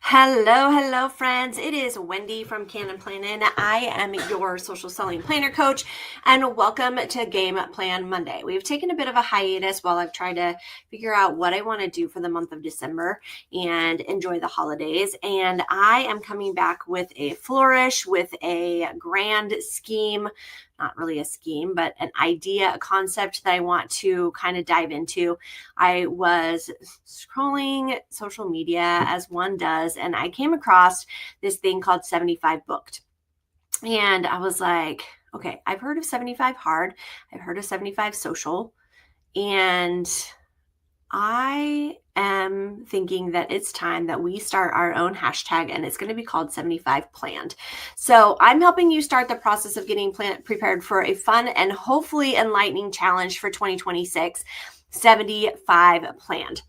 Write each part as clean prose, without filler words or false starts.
Hello, friends. It is Wendy from Cannin Plannin. I am your social selling planner coach, and welcome to Game Plan Monday. We've taken a bit of a hiatus while I've tried to figure out what I want to do for the month of December and enjoy the holidays. And I am coming back with a flourish, with a grand scheme. Not really a scheme, but an idea, a concept that I want to kind of dive into. I was scrolling social media as one does, and I came across this thing called 75 Booked. And I was like, okay, I've heard of 75 Hard, I've heard of 75 Social, and I am thinking that it's time that we start our own hashtag, and it's going to be called 75 Planned. So I'm helping you start the process of getting prepared for a fun and hopefully enlightening challenge for 2026, 75 Planned.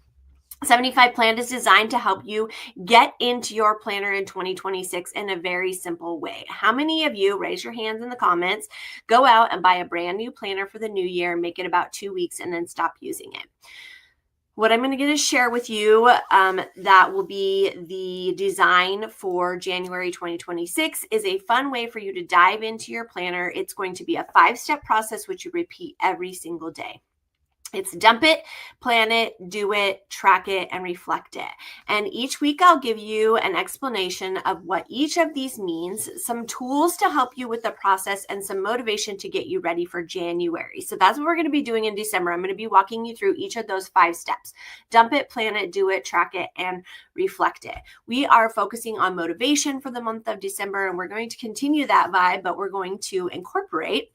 75 Planned is designed to help you get into your planner in 2026 in a very simple way. How many of you, raise your hands in the comments, go out and buy a brand new planner for the new year, make it about 2 weeks, and then stop using it? What I'm going to share with you that will be the design for January 2026 is a fun way for you to dive into your planner. It's going to be a 5-step process which you repeat every single day. It's dump it, plan it, do it, track it, and reflect it. And each week I'll give you an explanation of what each of these means, some tools to help you with the process, and some motivation to get you ready for January. So that's what we're going to be doing in December. I'm going to be walking you through each of those 5 steps. Dump it, plan it, do it, track it, and reflect it. We are focusing on motivation for the month of December, and we're going to continue that vibe, but we're going to incorporate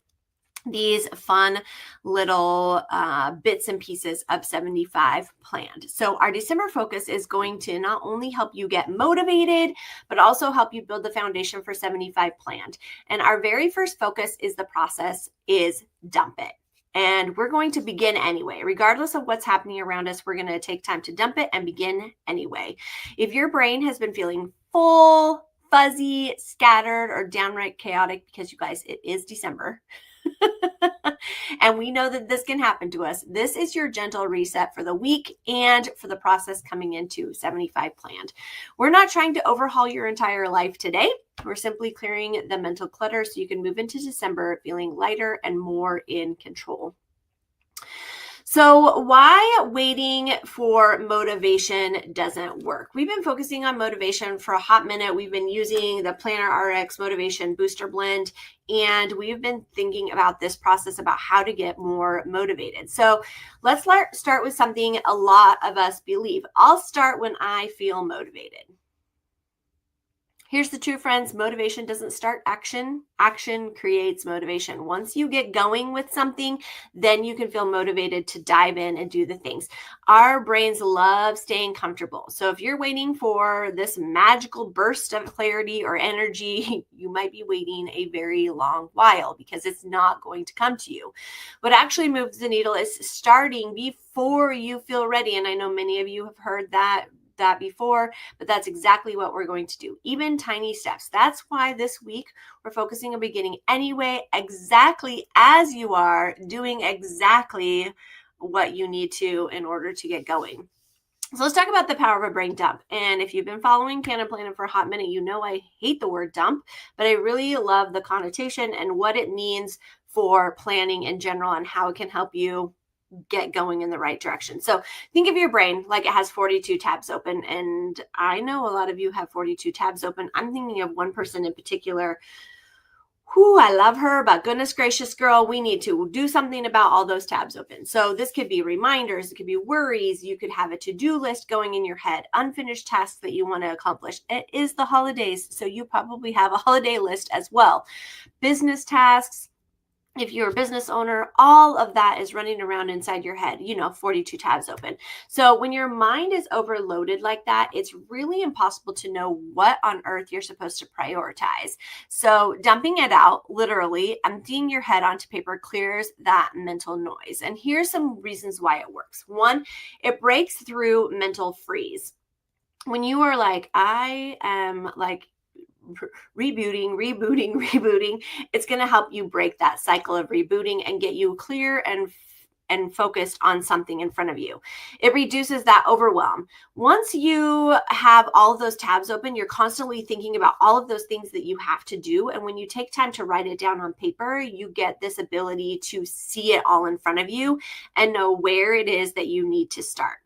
these fun little bits and pieces of 75 Planned. So our December focus is going to not only help you get motivated, but also help you build the foundation for 75 Planned. And our very first focus is the process is dump it. And we're going to begin anyway. Regardless of what's happening around us, we're going to take time to dump it and begin anyway. If your brain has been feeling full, fuzzy, scattered, or downright chaotic, because you guys, it is December, and we know that this can happen to us, this is your gentle reset for the week and for the process coming into 75 Planned. We're not trying to overhaul your entire life today. We're simply clearing the mental clutter so you can move into December feeling lighter and more in control. So why waiting for motivation doesn't work? We've been focusing on motivation for a hot minute. We've been using the Planner RX Motivation Booster Blend, and we've been thinking about this process about how to get more motivated. So let's start with something a lot of us believe. I'll start when I feel motivated. Here's the truth, friends. Motivation doesn't start action. Action creates motivation. Once you get going with something, then you can feel motivated to dive in and do the things. Our brains love staying comfortable. So if you're waiting for this magical burst of clarity or energy, you might be waiting a very long while because it's not going to come to you. What actually moves the needle is starting before you feel ready. And I know many of you have heard that before, but that's exactly what we're going to do. Even tiny steps. That's why this week we're focusing on beginning anyway, exactly as you are doing exactly what you need to in order to get going. So let's talk about the power of a brain dump. And if you've been following Cannin Plannin for a hot minute, you know I hate the word dump, but I really love the connotation and what it means for planning in general and how it can help you get going in the right direction. So think of your brain like it has 42 tabs open. And I know a lot of you have 42 tabs open. I'm thinking of one person in particular. I love her, but goodness gracious, girl, we need to do something about all those tabs open. So this could be reminders, it could be worries, you could have a to-do list going in your head, unfinished tasks that you want to accomplish. It is the holidays, so you probably have a holiday list as well. Business tasks. If you're a business owner, all of that is running around inside your head, 42 tabs open. So when your mind is overloaded like that, it's really impossible to know what on earth you're supposed to prioritize. So dumping it out, literally emptying your head onto paper, clears that mental noise. And here's some reasons why it works. One, it breaks through mental freeze. When you are like, I am like, rebooting, it's going to help you break that cycle of rebooting and get you clear and focused on something in front of you. It reduces that overwhelm. Once you have all of those tabs open, you're constantly thinking about all of those things that you have to do. And when you take time to write it down on paper, you get this ability to see it all in front of you and know where it is that you need to start.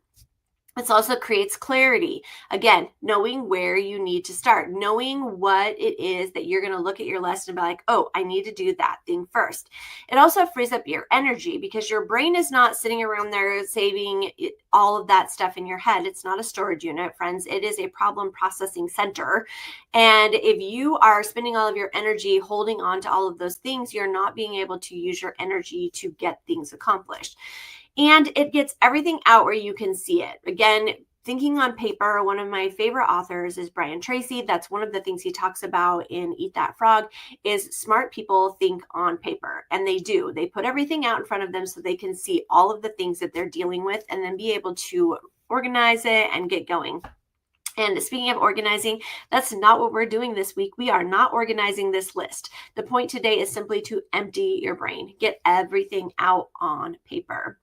This also creates clarity. Again, knowing where you need to start, knowing what it is that you're going to look at your list and be like, oh, I need to do that thing first. It also frees up your energy because your brain is not sitting around there saving all of that stuff in your head. It's not a storage unit, friends. It is a problem processing center. And if you are spending all of your energy holding on to all of those things, you're not being able to use your energy to get things accomplished. And it gets everything out where you can see it. Again, thinking on paper, one of my favorite authors is Brian Tracy. That's one of the things he talks about in Eat That Frog is smart people think on paper. And they do. They put everything out in front of them so they can see all of the things that they're dealing with and then be able to organize it and get going. And speaking of organizing, that's not what we're doing this week. We are not organizing this list. The point today is simply to empty your brain, get everything out on paper.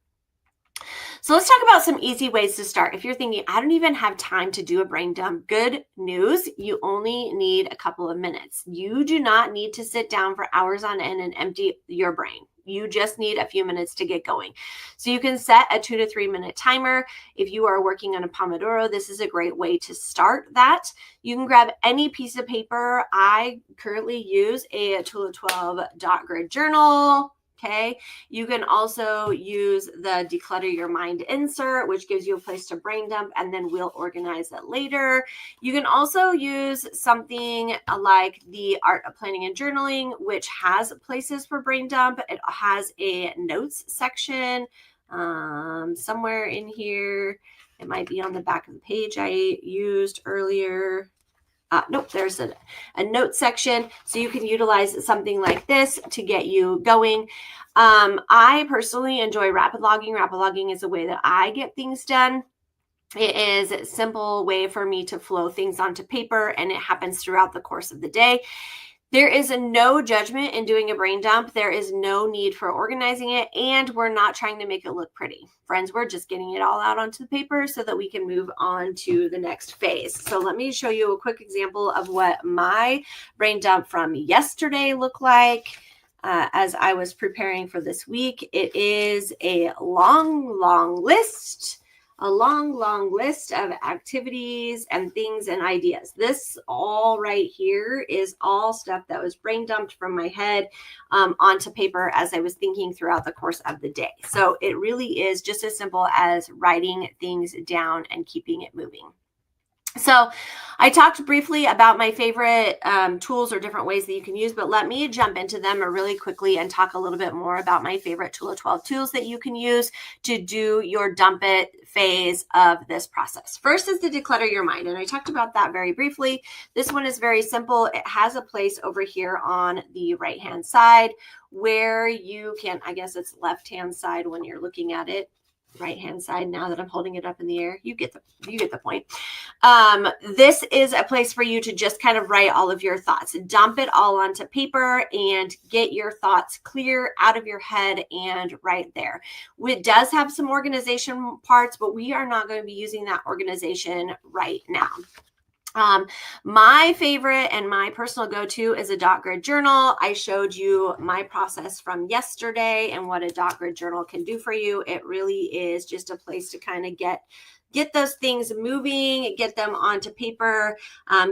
So let's talk about some easy ways to start. If you're thinking, I don't even have time to do a brain dump, good news, you only need a couple of minutes. You do not need to sit down for hours on end and empty your brain. You just need a few minutes to get going. So you can set a 2 to 3 minute timer. If you are working on a Pomodoro, this is a great way to start that. You can grab any piece of paper. I currently use a Tula 12 dot grid journal. Okay, you can also use the Declutter Your Mind insert, which gives you a place to brain dump, and then we'll organize it later. You can also use something like the Art of Planning and Journaling, which has places for brain dump. It has a notes section somewhere in here. It might be on the back of the page I used earlier. Nope, there's a note section. So you can utilize something like this to get you going. I personally enjoy rapid logging. Rapid logging is a way that I get things done. It is a simple way for me to flow things onto paper, and it happens throughout the course of the day. There is no judgment in doing a brain dump. There is no need for organizing it, and we're not trying to make it look pretty. Friends, we're just getting it all out onto the paper so that we can move on to the next phase. So let me show you a quick example of what my brain dump from yesterday looked like as I was preparing for this week. It is a long list. A long list of activities and things and ideas. This all right here is all stuff that was brain dumped from my head onto paper as I was thinking throughout the course of the day. So it really is just as simple as writing things down and keeping it moving. So I talked briefly about my favorite tools or different ways that you can use, but let me jump into them really quickly and talk a little bit more about my favorite Tula 12 tools that you can use to do your dump it phase of this process. First is to declutter your mind. And I talked about that very briefly. This one is very simple. It has a place over here on the right-hand side where you can, I guess it's left-hand side when you're looking at it. Right-hand side, now that I'm holding it up in the air, you get the point. This is a place for you to just kind of write all of your thoughts, dump it all onto paper and get your thoughts clear out of your head and right there. It does have some organization parts, but we are not going to be using that organization right now. My favorite and my personal go-to is a dot grid journal. I showed you my process from yesterday and what a dot grid journal can do for you. It really is just a place to kind of get those things moving, get them onto paper,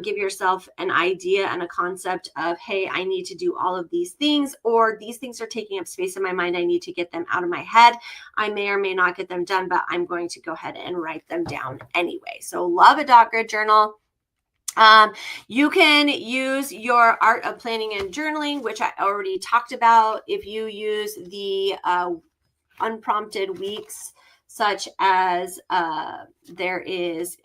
give yourself an idea and a concept of, hey, I need to do all of these things, or these things are taking up space in my mind. I need to get them out of my head. I may or may not get them done, but I'm going to go ahead and write them down anyway. So love a dot grid journal. You can use your Art of Planning and Journaling, which I already talked about. If you use the unprompted weeks, such as there is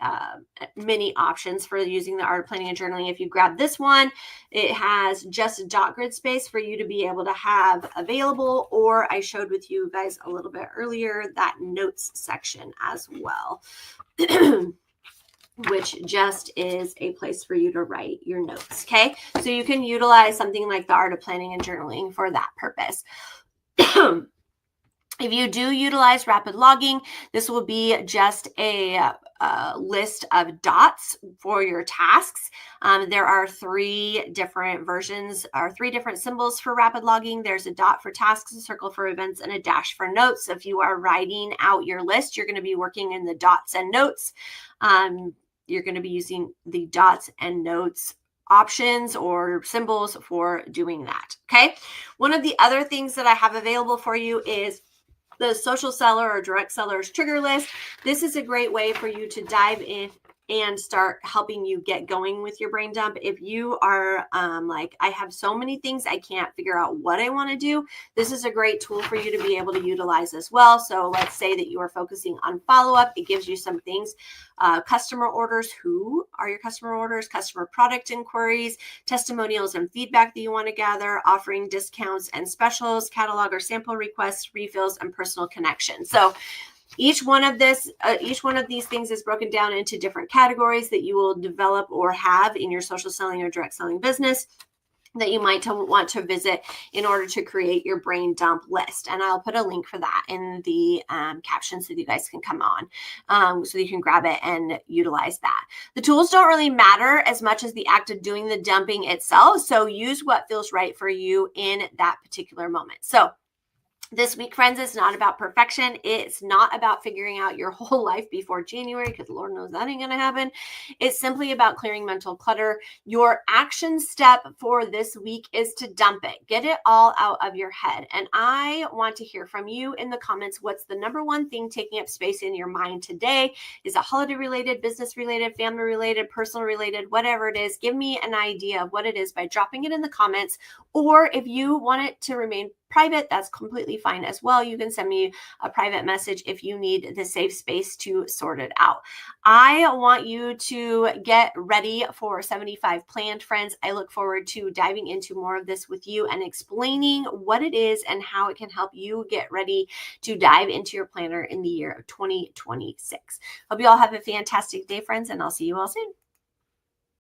many options for using the Art of Planning and Journaling. If you grab this one, it has just a dot grid space for you to be able to have available, or I showed with you guys a little bit earlier that notes section as well. Which just is a place for you to write your notes, okay? So you can utilize something like the Art of Planning and Journaling for that purpose. If you do utilize rapid logging, this will be just a list of dots for your tasks. There are 3 different versions or 3 different symbols for rapid logging. There's a dot for tasks, a circle for events, and a dash for notes. So if you are writing out your list, you're going to be working in the dots and notes. You're going to be using the dots and notes options or symbols for doing that. Okay. One of the other things that I have available for you is the social seller or direct sellers trigger list. This is a great way for you to dive in and start helping you get going with your brain dump. If you are like, I have so many things, I can't figure out what I want to do, this is a great tool for you to be able to utilize as well. So let's say that you are focusing on follow-up. It gives you some things, customer orders. Who are your customer orders? Customer product inquiries, testimonials and feedback that you want to gather, offering discounts and specials, catalog or sample requests, refills, and personal connection. So each one of these things is broken down into different categories that you will develop or have in your social selling or direct selling business that you might want to visit in order to create your brain dump list. And I'll put a link for that in the caption so that you guys can come on, so you can grab it and utilize that. The tools don't really matter as much as the act of doing the dumping itself. So use what feels right for you in that particular moment. So this week, friends, is not about perfection. It's not about figuring out your whole life before January, because Lord knows that ain't going to happen. It's simply about clearing mental clutter. Your action step for this week is to dump it. Get it all out of your head. And I want to hear from you in the comments. What's the number one thing taking up space in your mind today? Is it holiday related, business related, family related, personal related, whatever it is? Give me an idea of what it is by dropping it in the comments. Or if you want it to remain private, that's completely fine as well. You can send me a private message if you need the safe space to sort it out. I want you to get ready for 75 planned, friends. I look forward to diving into more of this with you and explaining what it is and how it can help you get ready to dive into your planner in the year of 2026. Hope you all have a fantastic day, friends, and I'll see you all soon.